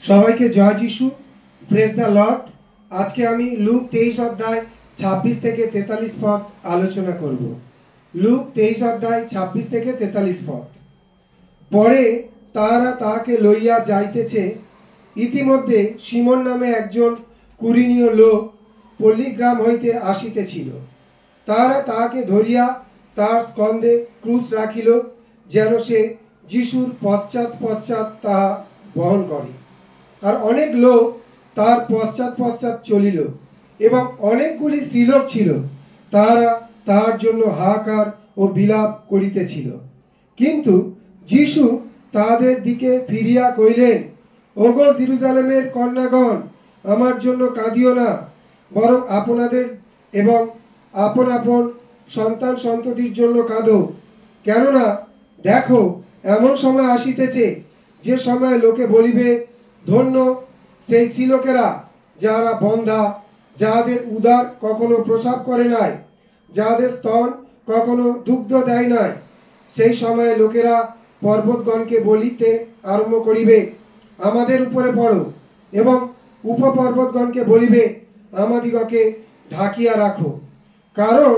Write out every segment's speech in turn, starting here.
সবাইকে জয় যিশু, praise the Lord. আজকে আমি লুক 23 অধ্যায় 26 থেকে 43 পদ আলোচনা করব। লুক 23 অধ্যায় 26 থেকে 43 পদ। পরে তাহারা তাহাকে লইয়া যাইতেছে। ইতিমধ্যে সিমন নামে একজন কুরিনীয় লোক পল্লীগ্রাম হইতে আসিতেছিল। তাহারা তাহাকে ধরিয়া তার স্কন্ধে ক্রুশ রাখিল, যেন সে যিশুর পশ্চাৎ পশ্চাৎ তাহা বহন করে। আর অনেক লোক তার পশ্চাৎ পশ্চাৎ চলিল, এবং অনেকগুলি স্ত্রীলোক ছিল। তাহারা তাহার জন্য হাহাকার ও বিলাপ করিতেছিল। কিন্তু যিশু তাহাদের দিকে ফিরিয়া কহিলেন, ওগো জেরুজালেমের কন্যাগণ, আমার জন্য কাঁদিও না, বরং আপনাদের এবং আপন আপন সন্তান সন্ততির জন্য কাঁদো। কেননা দেখো, এমন সময় আসিতেছে, যে সময় লোকে বলিবে, ধন্য সেই স্ত্রীলোকেরা যাহারা বন্ধা, যাহাদের উদর কখনো প্রসাব করে নাই, যাহাদের স্তন কখনো দুগ্ধ দেয় নাই। সেই সময়ে লোকেরা পর্বতগণকে বলিতে আরম্ভ করিবে, আমাদের উপরে পড়ো, এবং উপপর্বতগণকে বলিবে, আমাদিগকে ঢাকিয়া রাখো। কারণ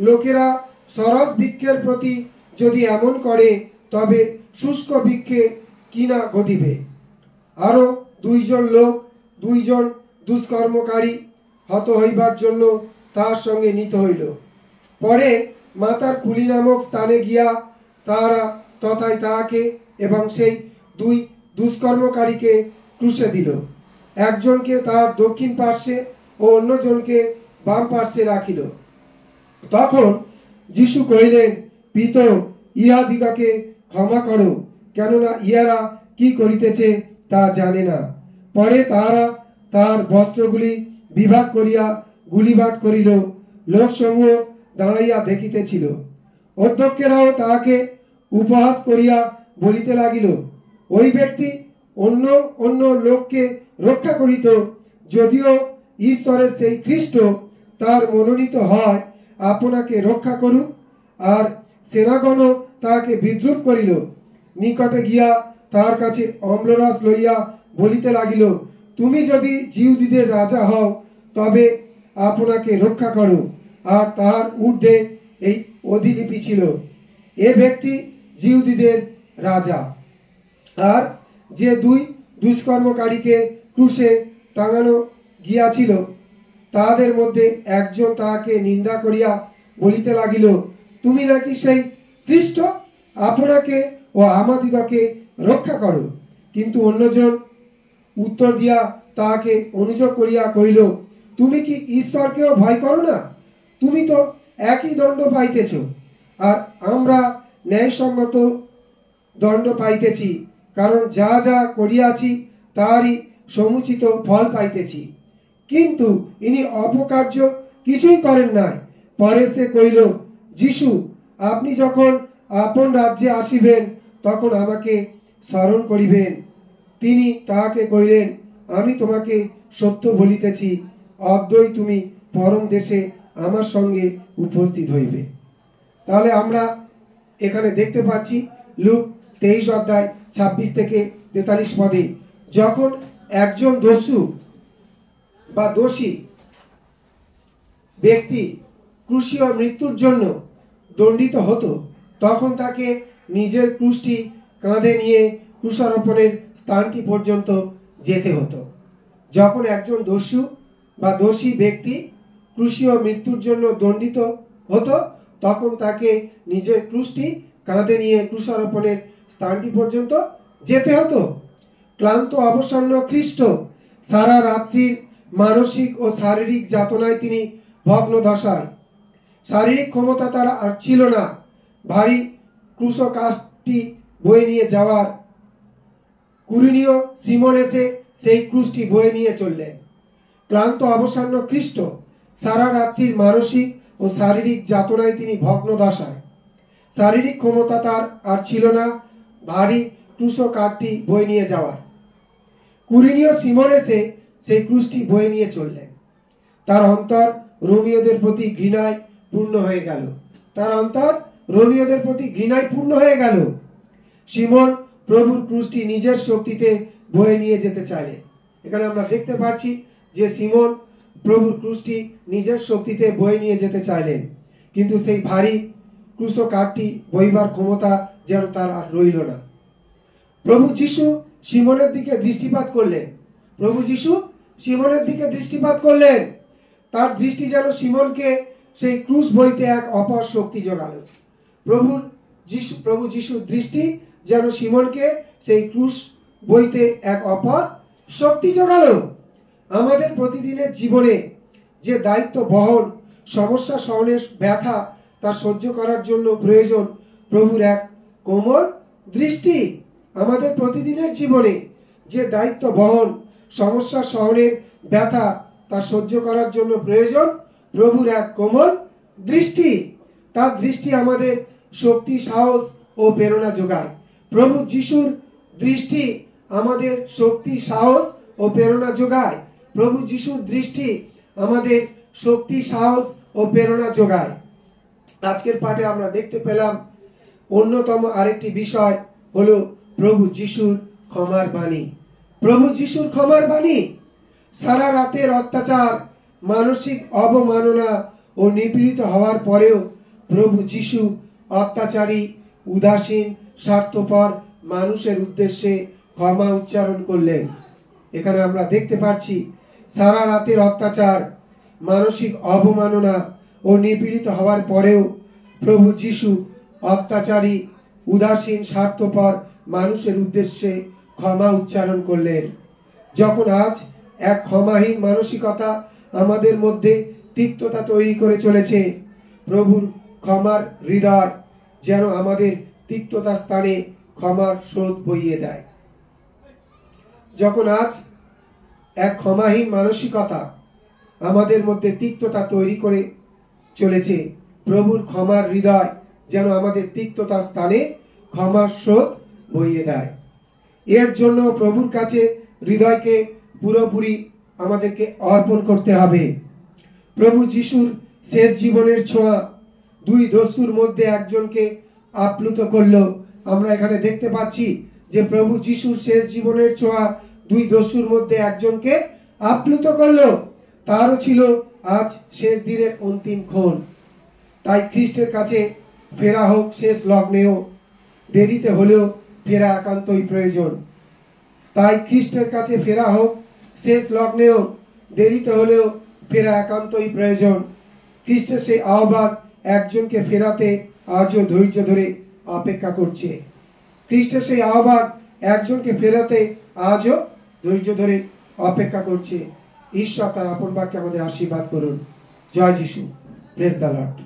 লোকেরা সরস বৃক্ষের প্রতি যদি এমন করে, তবে শুষ্ক বৃক্ষে কি না ঘটিবে। আরও 2 জন লোক, 2 জন দুষ্কর্মকারী হত হইবার জন্য তাহার সঙ্গে নিত হইল। পরে মাতার কুলি নামক স্থানে গিয়া তাহারা তথায় তাহাকে এবং সেই 2 দুষ্কর্মকারীকে ক্রুশে দিল। একজনকে তাহার দক্ষিণ পার্শ্বে ও অন্যজনকে বাম পার্শ্বে রাখিল। তখন যিশু কহিলেন, পিত, ইহাদিগকে ক্ষমা করো, কেননা ইহারা কি করিতেছে তা জানে না। পরে তাহারা তাহার বস্ত্রগুলি বিভাগ করিয়া গুলিবাট করিল। লোকসমূহ দাঁড়াইয়া দেখিতেছিল। অধ্যক্ষেরাও তাহাকে উপহাস করিয়া বলিতে লাগিল, ওই ব্যক্তি অন্য অন্য লোককে রক্ষা করিত, যদিও ঈশ্বরের সেই খ্রিস্ট তার মনোনীত হয়, আপনাকে রক্ষা করুক। আর সেনাগণও তাহাকে বিদ্রুপ করিল। নিকটে গিয়া তাহার কাছে অম্লরস লইয়া বলিতে লাগিল, তুমি যদি জিউদীদের রাজা হও, তবে আপনাকে রক্ষা করো। আর তাহার ঊর্ধ্বে এই অধিলিপি ছিল, এ ব্যক্তি জিউদীদের রাজা। আর যে 2 দুষ্কর্মকারীকে ক্রুশে টাঙানো গিয়াছিল, তাহাদের মধ্যে একজন তাহাকে নিন্দা করিয়া বলিতে লাগিল, তুমি নাকি সেই খ্রিস্ট, আপনাকে ও আমাদিগকে রক্ষা করো। কিন্তু অন্যজন উত্তর দিয়া তাহাকে অনুযোগ করিয়া কহিল, তুমি কি ঈশ্বরকেও ভয় করো না? তুমি তো একই দণ্ড পাইতেছ, আর আমরা ন্যায়সঙ্গত দণ্ড পাইতেছি, কারণ যা যা করিয়াছি তাহারই সমুচিত ফল পাইতেছি। কিন্তু ইনি অপকার্য কিছুই করেন নাই। পরে সে কহিল, যিশু, আপনি যখন আপন রাজ্যে আসিবেন, তখন আমাকে স্মরণ করিবেন। তিনি তাহাকে কহিলেন, আমি তোমাকে সত্য বলিতেছি, অদ্যই তুমি পরম দেশে আমার সঙ্গে উপস্থিত হইবে। তাহলে আমরা এখানে দেখতে পাচ্ছি লুক 23 অধ্যায় 26 থেকে 43 পদে, যখন একজন দস্যু বা দোষী ব্যক্তি ক্রুশীয় মৃত্যুর জন্য দণ্ডিত হতো, তখন তাকে নিজের ক্রুশটি কাঁধে নিয়ে ক্রুশারোপণের স্থানটি পর্যন্ত যেতে হতো। যখন একজন দস্যু বা দোষী ব্যক্তি ক্রুশীয় মৃত্যুর জন্য দণ্ডিত হতো, তখন তাকে নিজের ক্রুশটি কাঁধে নিয়ে ক্রুশারোপণের স্থানটি পর্যন্ত যেতে হতো। ক্লান্ত অবসন্ন খ্রিস্ট সারা রাত্রির মানসিক ও শারীরিক যাতনায় তিনি ভগ্ন দশায়। শারীরিক ক্ষমতা তার আর ছিল না ভারী ক্রুশকাষ্ঠটি বয়ে নিয়ে যাওয়ার। কুরিনীয় সিমন এসে সেই ক্রুশটি বয়ে নিয়ে চললেন। ক্লান্ত অবসন্ন খ্রিস্ট সারা রাত্রির মানসিক ও শারীরিক যাতনায় তিনি ভগ্ন দশায়। শারীরিক ক্ষমতা তার আর ছিল না ভারী ক্রুশকাঠটি বয়ে নিয়ে যাওয়ার। কুরিনীয় সিমন এসে সেই ক্রুশটি বয়ে নিয়ে চললেন। তার অন্তর রোমীয়দের প্রতি ঘৃণায় পূর্ণ হয়ে গেল। তার অন্তর রোমীয়দের প্রতি ঘৃণায় পূর্ণ হয়ে গেল। সিমন প্রভুর ক্রুশটি নিজের শক্তিতে বয়ে নিয়ে যেতে চাইলেন। এখানে আমরা দেখতে পাচ্ছি যে সিমন প্রভুর ক্রুশটি নিজের শক্তিতে বয়ে নিয়ে যেতে চাইলেন, কিন্তু সেই ভারী ক্রুশ কাঠটি বইবার ক্ষমতা যেন তার আর রইল না। প্রভু যিশু সিমনের দিকে দৃষ্টিপাত করলেন। প্রভু যিশু সিমনের দিকে দৃষ্টিপাত করলেন। তার দৃষ্টি যেন সিমনকে সেই ক্রুশ বইতে এক অপার শক্তি জোগালো। প্রভু যিশুর দৃষ্টি যেন সিমনকে সেই ক্রুশ বইতে এক অপার শক্তি জোগালো। আমাদের প্রতিদিনের জীবনে যে দায়িত্ব বহন, সমস্যা সহনের ব্যথা তা সহ্য করার জন্য প্রয়োজন প্রভুর এক কোমল দৃষ্টি। আমাদের প্রতিদিনের জীবনে যে দায়িত্ব বহন, সমস্যা সহনের ব্যথা তা সহ্য করার জন্য প্রয়োজন প্রভুর এক কোমল দৃষ্টি। তার দৃষ্টি আমাদের শক্তি, সাহস ও প্রেরণা যোগায়। প্রভু যিশুর দৃষ্টি আমাদের শক্তি, সাহস ও প্রেরণা যোগায়। প্রভু যিশুর দৃষ্টি আমাদের শক্তি, সাহস ও প্রেরণা যোগায়। আজকের পাঠে আমরা দেখতে পেলাম অন্যতম আরেকটি বিষয় হলো প্রভু যিশুর ক্ষমার বাণী। প্রভু যিশুর ক্ষমার বাণী। সারা রাতের অত্যাচার, মানসিক অবমাননা ও নিপীড়িত হওয়ার পরেও প্রভু যিশু অত্যাচারী, উদাসীন, স্বার্থপর মানুষের উদ্দেশ্যে ক্ষমা উচ্চারণ করলেন। এখানে আমরা দেখতে পাচ্ছি সারা রাতের অত্যাচার, মানসিক অবমাননা ও নিপীড়িত হওয়ার পরেও প্রভু যিশু অত্যাচারী, উদাসীন, স্বার্থপর মানুষের উদ্দেশ্যে ক্ষমা উচ্চারণ করলেন। যখন আজ এক ক্ষমাহীন মানসিকতা আমাদের মধ্যে তিক্ততা তৈরি করে চলেছে, প্রভুর ক্ষমার হৃদয় যেন আমাদের তিক্ততা স্থানে ক্ষমার স্রোত বইয়ে দেয়। যখন আজ এক ক্ষমাহীন মানসিকতা আমাদের মধ্যে তিক্ততা তৈরি করে চলেছে, প্রভুর ক্ষমার হৃদয় যেন আমাদের তিক্ততার স্থানে ক্ষমার স্রোত বইয়ে দেয়। এর জন্য প্রভুর কাছে হৃদয়কে পুরোপুরি আমাদেরকে অর্পণ করতে হবে। প্রভু যিশুর শেষ জীবনের ছোঁয়া দুই দস্যুর মধ্যে একজনকে আপ্লুত করলো। আমরা এখানে দেখতে পাচ্ছি যে প্রভু যিশুর শেষ জীবনের ছোঁয়া দুই দস্যুর মধ্যে একজনকে আপ্লুত করলো। তারও ছিল আজ শেষ দিনের অন্তিম ক্ষণ। তাই খ্রিস্টের কাছে ফেরা হোক শেষ লগ্নেও, দেরিতে হলেও ফেরা একান্তই প্রয়োজন। তাই খ্রিস্টের কাছে ফেরা হোক শেষ লগ্নেও, দেরিতে হলেও ফেরা একান্তই প্রয়োজন। খ্রিস্টের সেই আহ্বান একজনকে ফেরাতে আজও ধৈর্য ধরে অপেক্ষা করছে। খ্রিস্টের সেই আহ্বান একজনকে ফেরাতে আজও ধৈর্য ধরে অপেক্ষা করছে। ঈশ্বর তার আপন বাক্যে আমাদের আশীর্বাদ করুন। জয় যিশু। Praise the Lord.